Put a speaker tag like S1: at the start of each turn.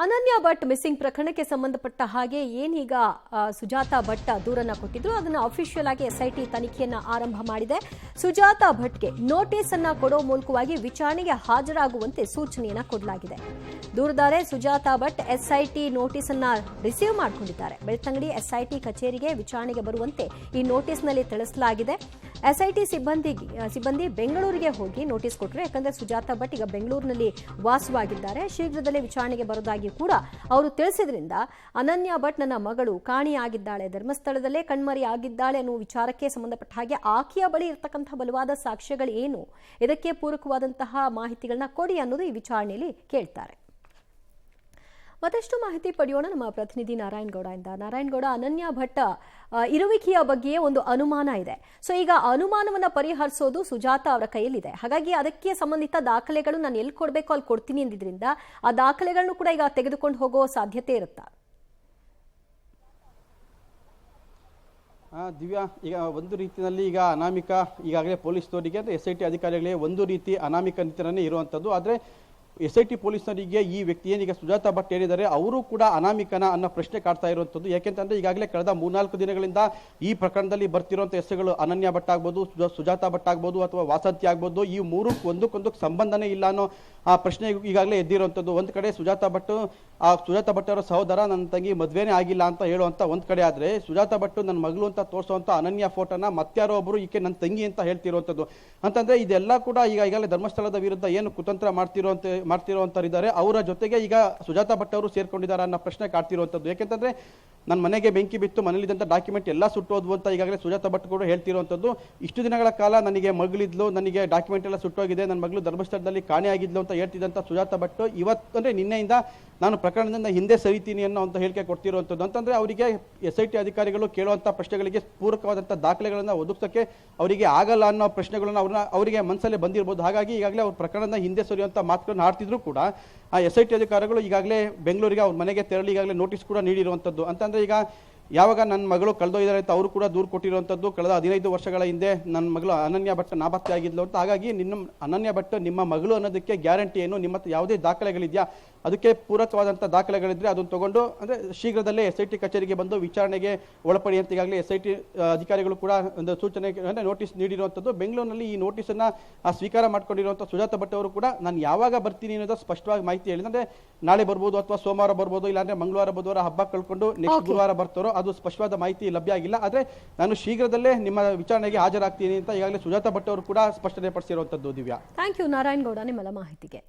S1: ಅನನ್ಯ ಭಟ್ ಮಿಸ್ಸಿಂಗ್ ಪ್ರಕರಣಕ್ಕೆ ಸಂಬಂಧಪಟ್ಟ ಹಾಗೆ ಏನೀಗ ಸುಜಾತಾ ಭಟ್ ದೂರನ್ನ ಕೊಟ್ಟಿದ್ರು ಅದನ್ನ ಅಫಿಷಿಯಲ್ ಆಗಿ ಎಸ್ಐಟಿ ತನಿಖೆಯನ್ನ ಆರಂಭ ಮಾಡಿದೆ. ಸುಜಾತಾ ಭಟ್ಗೆ ನೋಟಿಸ್ ಅನ್ನ ಕೊಡೋ ಮೂಲಕವಾಗಿ ವಿಚಾರಣೆಗೆ ಹಾಜರಾಗುವಂತೆ ಸೂಚನೆಯನ್ನ ಕೊಡಲಾಗಿದೆ. ದೂರದಾರೆ ಸುಜಾತಾ ಭಟ್ ಎಸ್ಐಟಿ ನೋಟಿಸ್ ಅನ್ನ ರಿಸೀವ್ ಮಾಡಿಕೊಂಡಿದ್ದಾರೆ. ಬೆಳ್ತಂಗಡಿ ಎಸ್ಐಟಿ ಕಚೇರಿಗೆ ವಿಚಾರಣೆಗೆ ಬರುವಂತೆ ಈ ನೋಟಿಸ್ನಲ್ಲಿ ತಿಳಿಸಲಾಗಿದೆ. ಎಸ್ಐಟಿ ಸಿಬ್ಬಂದಿ ಬೆಂಗಳೂರಿಗೆ ಹೋಗಿ ನೋಟಿಸ್ ಕೊಟ್ಟರು. ಯಾಕಂದ್ರೆ ಸುಜಾತಾ ಭಟ್ ಈಗ ಬೆಂಗಳೂರಿನಲ್ಲಿ ವಾಸವಾಗಿದ್ದಾರೆ. ಶೀಘ್ರದಲ್ಲೇ ವಿಚಾರಣೆಗೆ ಬರೋದಾಗಿ ಕೂಡ ಅವರು ತಿಳಿಸಿದ್ರಿಂದ ಅನನ್ಯ ಭಟ್ ನನ್ನ ಮಗಳು ಕಾಣೆಯಾಗಿದ್ದಾಳೆ, ಧರ್ಮಸ್ಥಳದಲ್ಲೇ ಕಣ್ಮರಿ ಆಗಿದ್ದಾಳೆ ಅನ್ನೋ ವಿಚಾರಕ್ಕೆ ಸಂಬಂಧಪಟ್ಟ ಹಾಗೆ ಆಕೆಯ ಬಳಿ ಇರತಕ್ಕಂತಹ ಬಲವಾದ ಸಾಕ್ಷ್ಯಗಳು ಏನು, ಇದಕ್ಕೆ ಪೂರಕವಾದಂತಹ ಮಾಹಿತಿಗಳನ್ನ ಕೊಡಿ ಅನ್ನೋದು ಈ ವಿಚಾರಣೆಯಲ್ಲಿ ಕೇಳ್ತಾರೆ. ಮತ್ತಷ್ಟು ಮಾಹಿತಿ ಪಡೆಯೋಣ ನಮ್ಮ ಪ್ರತಿನಿಧಿ ನಾರಾಯಣಗೌಡ ಇಂದ. ನಾರಾಯಣಗೌಡ, ಅನನ್ಯ ಭಟ್ ಇರುವಿಕೆಯ ಬಗ್ಗೆ ಒಂದು ಅನುಮಾನ ಇದೆ. ಸೊ ಈಗ ಅನುಮಾನವನ್ನ ಪರಿಹರಿಸೋದು ಸುಜಾತಾ ಅವರ ಕೈಯಲ್ಲಿದೆ. ಹಾಗಾಗಿ ಅದಕ್ಕೆ ಸಂಬಂಧಿತ ದಾಖಲೆಗಳು ನಾನು ಎಲ್ಲಿ ಕೊಡಬೇಕು ಅಲ್ಲಿ ಕೊಡ್ತೀನಿ ಎಂದಿದ್ರಿಂದ ಆ ದಾಖಲೆಗಳನ್ನು ಕೂಡ ಈಗ ತೆಗೆದುಕೊಂಡು ಹೋಗೋ ಸಾಧ್ಯತೆ ಇರುತ್ತಾ?
S2: ದಿವ್ಯಾ, ಈಗ ಒಂದು ರೀತಿಯಲ್ಲಿ ಈಗ ಅನಾಮಿಕ ಈಗಾಗಲೇ ಪೊಲೀಸ್ನವರಿಗೆ ಅಂದರೆ SIT ಅಧಿಕಾರಿಗಳಿಗೆ ಒಂದು ರೀತಿ ಅನಾಮಿಕ ನೀತಿನೇ ಇರುವಂಥದ್ದು. ಆದರೆ SIT ಪೊಲೀಸ್ನವರಿಗೆ ಈ ವ್ಯಕ್ತಿ ಏನೀಗ ಸುಜಾತಾ ಭಟ್ ಹೇಳಿದ್ದಾರೆ ಅವರು ಕೂಡ ಅನಾಮಿಕನ ಅನ್ನೋ ಪ್ರಶ್ನೆ ಕಾಡ್ತಾ ಇರುವಂಥದ್ದು. ಯಾಕೆಂತಂದ್ರೆ ಈಗಾಗಲೇ ಕಳೆದ 3-4 ದಿನಗಳಿಂದ ಈ ಪ್ರಕರಣದಲ್ಲಿ ಬರ್ತಿರುವಂಥ ಹೆಸರುಗಳು ಅನನ್ಯ ಭಟ್ ಆಗ್ಬೋದು, ಸುಜಾತಾ ಭಟ್ ಆಗ್ಬೋದು ಅಥವಾ ವಾಸಂತಿ ಆಗ್ಬೋದು, ಈ ಮೂರು ಒಂದಕ್ಕೊಂದಕ್ಕೆ ಸಂಬಂಧನೇ ಇಲ್ಲ ಅನ್ನೋ ಆ ಪ್ರಶ್ನೆ ಈಗಾಗಲೇ ಎದ್ದಿರುವಂಥದ್ದು. ಒಂದು ಕಡೆ ಸುಜಾತಾ ಭಟ್ ಅವರ ಸಹೋದರ ನನ್ನ ತಂಗಿ ಮದುವೆನೇ ಆಗಿಲ್ಲ ಅಂತ ಹೇಳುವಂತ ಒಂದ್ ಕಡೆ ಆದ್ರೆ, ಸುಜಾತಾ ಭಟ್ ನನ್ನ ಮಗಳು ಅಂತ ತೋರಿಸುವಂತ ಅನನ್ಯ ಫೋಟೋನ ಮತ್ತಾರೋ ಒಬ್ಬರು ಈಕೆ ನನ್ನ ತಂಗಿ ಅಂತ ಹೇಳ್ತಿರುವಂಥದ್ದು. ಅಂತಂದ್ರೆ ಇದೆಲ್ಲ ಕೂಡ ಈಗಾಗಲೇ ಧರ್ಮಸ್ಥಳದ ವಿರುದ್ಧ ಏನು ಕುತಂತ್ರ ಮಾಡ್ತಿರುವಂತರಿದ್ದಾರೆ ಅವರ ಜೊತೆಗೆ ಈಗ ಸುಜಾತಾ ಭಟ್ ಅವರು ಸೇರ್ಕೊಂಡಿದ್ದಾರೆ ಅನ್ನೋ ಪ್ರಶ್ನೆ ಕಾಡ್ತಿರುವಂಥದ್ದು. ಯಾಕೆಂತಂದ್ರೆ ನನ್ನ ಮನೆಗೆ ಬೆಂಕಿ ಬಿತ್ತು, ಮನೇಲಿದ್ದಂಥ ಡಾಕ್ಯುಮೆಂಟ್ ಎಲ್ಲ ಸುಟ್ಟೋದ್ವು ಅಂತ ಈಗಾಗಲೇ ಸುಜಾತಾ ಭಟ್ ಕೂಡ ಹೇಳ್ತಿರುವಂಥದ್ದು. ಇಷ್ಟು ದಿನಗಳ ಕಾಲ ನನಗೆ ಮಗಳಿದ್ಲು, ನನಗೆ ಡಾಕ್ಯುಮೆಂಟ್ ಎಲ್ಲ ಸುಟ್ಟೋಗಿದೆ, ನನ್ನ ಮಗಳು ಧರ್ಮಸ್ಥಳದಲ್ಲಿ ಕಾಣೆಯಾಗಿದ್ಲು ಅಂತ ಹೇಳ್ತಿದ್ದಂಥ ಸುಜಾತಾ ಭಟ್ ಇವತ್ತಂದ್ರೆ ನಿನ್ನೆಯಿಂದ ನಾನು ಪ್ರಕರಣದಿಂದ ಹಿಂದೆ ಸರಿತೀನಿ ಅನ್ನೋ ಅಂತ ಹೇಳಿಕೆ ಕೊಡ್ತಿರುವಂಥದ್ದು. ಅಂತಂದ್ರೆ ಅವರಿಗೆ SIT ಅಧಿಕಾರಿಗಳು ಕೇಳುವಂಥ ಪ್ರಶ್ನೆಗಳಿಗೆ ಪೂರಕವಾದಂಥ ದಾಖಲೆಗಳನ್ನು ಒದಗಿಸೋಕ್ಕೆ ಅವರಿಗೆ ಆಗಲ್ಲ ಅನ್ನೋ ಪ್ರಶ್ನೆಗಳನ್ನ ಅವರಿಗೆ ಮನಸ್ಸಲ್ಲೇ ಬಂದಿರಬಹುದು. ಹಾಗಾಗಿ ಈಗಾಗಲೇ ಅವ್ರ ಪ್ರಕರಣದ ಹಿಂದೆ ಸರಿಯುವಂಥ ಮಾತುಗಳನ್ನು ಆಡ್ತಿದ್ರು ಕೂಡ ಆ SIT ಅಧಿಕಾರಿಗಳು ಈಗಾಗಲೇ ಬೆಂಗಳೂರಿಗೆ ಅವ್ರ ಮನೆಗೆ ತೆರಳಿ ಈಗಾಗಲೇ ನೋಟಿಸ್ ಕೂಡ ನೀಡಿರುವಂಥದ್ದು. ಅಂತಂದ್ರೆ ಈಗ ಯಾವಾಗ ನನ್ನ ಮಗಳು ಕಳೆದೊಯ್ದಾರೆ ಅಂತ ಅವರು ಕೂಡ ದೂರು ಕೊಟ್ಟಿರುವಂಥದ್ದು. ಕಳೆದ 15 ವರ್ಷಗಳ ಹಿಂದೆ ನನ್ನ ಮಗಳು ಅನನ್ಯ ಭಟ್ ನಾಪತ್ತೆ ಆಗಿದ್ಲು ಅಂತ. ಹಾಗಾಗಿ ಅನನ್ಯ ಭಟ್ ನಿಮ್ಮ ಮಗಳು ಅನ್ನೋದಕ್ಕೆ ಗ್ಯಾರಂಟಿ ಏನು, ನಿಮ್ಮ ಹತ್ರ ಯಾವುದೇ ದಾಖಲೆಗಳಿದೆಯಾ, ಅದಕ್ಕೆ ಪೂರಕವಾದಂಥ ದಾಖಲೆಗಳಿದ್ರೆ ಅದನ್ನು ತಗೊಂಡು ಅಂದರೆ ಶೀಘ್ರದಲ್ಲೇ SIT ಕಚೇರಿಗೆ ಬಂದು ವಿಚಾರಣೆಗೆ ಒಳಪಡಿ ಅಂತ ಈಗಾಗಲೇ SIT ಅಧಿಕಾರಿಗಳು ಕೂಡ ಒಂದು ಸೂಚನೆ ಅಂದರೆ ನೋಟಿಸ್ ನೀಡಿರುವಂಥದ್ದು. ಬೆಂಗಳೂರಿನಲ್ಲಿ ಈ ನೋಟಿಸನ್ನು ಸ್ವೀಕಾರ ಮಾಡ್ಕೊಂಡಿರುವಂಥ ಸುಜಾತಾ ಭಟ್ ಅವರು ಕೂಡ ನಾನು ಯಾವಾಗ ಬರ್ತೀನಿ ಅನ್ನೋದು ಸ್ಪಷ್ಟವಾಗಿ ಮಾಹಿತಿ ಹೇಳಿದೆ. ಅಂದರೆ ನಾಳೆ ಬರ್ಬೋದು ಅಥವಾ ಸೋಮವಾರ ಬರ್ಬೋದು, ಇಲ್ಲಾಂದ್ರೆ ಮಂಗಳವಾರ ಬುಧವಾರ ಹಬ್ಬ ಕಳ್ಕೊಂಡು ನೆಕ್ಸ್ಟ್ ಗುರುವಾರ ಬರ್ತಾರೋ ಅದು ಸ್ಪಷ್ಟವಾದ ಮಾಹಿತಿ ಲಭ್ಯ ಆಗಿಲ್ಲ. ಆದರೆ ನಾನು ಶೀಘ್ರದಲ್ಲೇ ನಿಮ್ಮ ವಿಚಾರಣೆಗೆ ಹಾಜರಾಗ್ತೀನಿ ಅಂತ ಈಗಾಗಲೇ ಸುಜಾತಾ ಭಟ್ ಅವರು ಕೂಡ ಸ್ಪಷ್ಟನೆ ಪಡಿಸಿರುವಂಥದ್ದು. ದಿವ್ಯಾ,
S1: ಥ್ಯಾಂಕ್ ಯು ನಾರಾಯಣಗೌಡ ನಿಮ್ಮೆಲ್ಲ ಮಾಹಿತಿಗೆ.